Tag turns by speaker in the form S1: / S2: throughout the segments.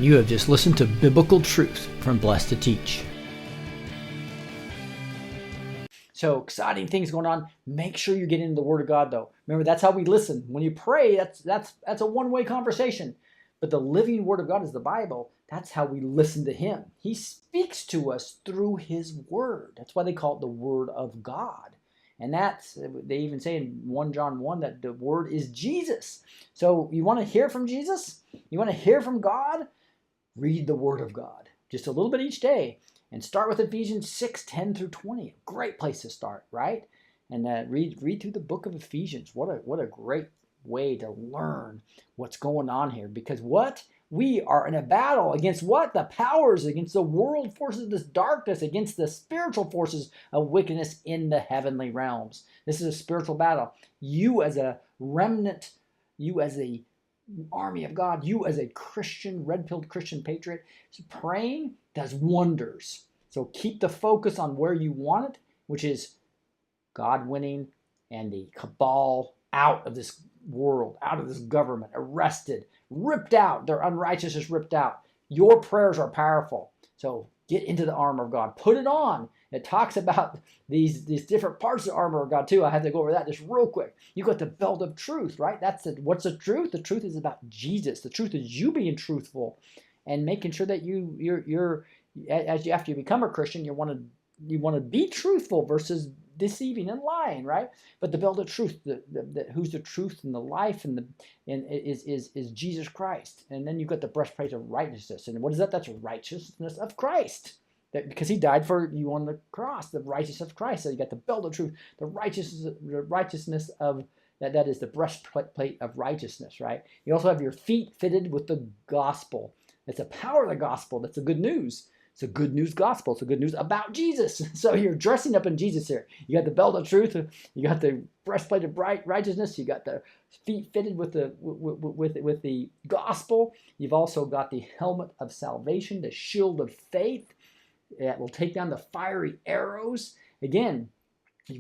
S1: You have just listened to Biblical Truth from Blessed to Teach. So exciting things going on. Make sure you get into the Word of God, though. Remember, that's how we listen. When you pray, that's a one-way conversation. But the living Word of God is the Bible. That's how we listen to Him. He speaks to us through His Word. That's why they call it the Word of God. And they even say in 1 John 1 that the Word is Jesus. So you want to hear from Jesus? You want to hear from God? Read the Word of God. Just a little bit each day. And start with Ephesians 6:10 through 20. A great place to start, right? And read through the book of Ephesians. What a great way to learn what's going on here. Because we are in a battle against what? The powers, against the world forces of this darkness, against the spiritual forces of wickedness in the heavenly realms. This is a spiritual battle. You as a remnant, you as a army of God, you as a Christian, red-pilled Christian patriot, praying does wonders. So keep the focus on where you want it, which is God winning and the cabal out of this world, out of this government, arrested, ripped out, their unrighteousness ripped out. Your prayers are powerful. So get into the armor of God. Put it on. It talks about these different parts of the armor of God too. I have to go over that just real quick. You got the belt of truth, right? What's the truth? The truth is about Jesus. The truth is you being truthful and making sure that you're after you become a Christian, you want to be truthful versus deceiving and lying, right? But the belt of truth, who's the truth and the life is Jesus Christ. And then you've got the breastplate of righteousness. And what is that? That's righteousness of Christ. Because he died for you on the cross, the righteousness of Christ. So you got the belt of truth, the righteousness of that is the breastplate of righteousness, right? You also have your feet fitted with the gospel. It's the power of the gospel. That's the good news. It's a good news gospel. It's a good news about Jesus. So you're dressing up in Jesus here. You got the belt of truth. You got the breastplate of righteousness. You got the feet fitted with the gospel. You've also got the helmet of salvation, the shield of faith that will take down the fiery arrows. Again,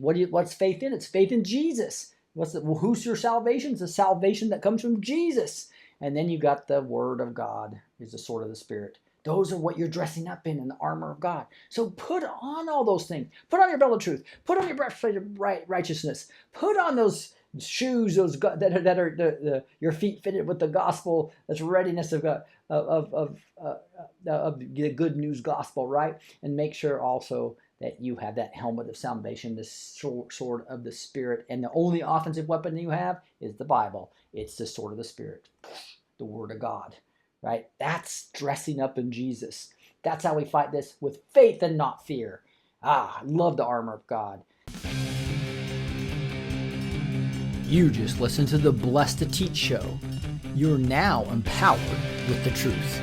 S1: what's faith in? It's faith in Jesus. Who's your salvation? It's the salvation that comes from Jesus. And then you got the Word of God, is the sword of the Spirit. Those are what you're dressing up in the armor of God. So put on all those things. Put on your belt of truth. Put on your breastplate of righteousness. Put on those shoes, that are your feet fitted with the gospel. That's readiness of the good news gospel, right? And make sure also that you have that helmet of salvation, the sword of the Spirit. And the only offensive weapon you have is the Bible. It's the sword of the Spirit, the Word of God. Right? That's dressing up in Jesus. That's how we fight this, with faith and not fear. I love the armor of God.
S2: You just listened to the Blessed to Teach show. You're now empowered with the truth.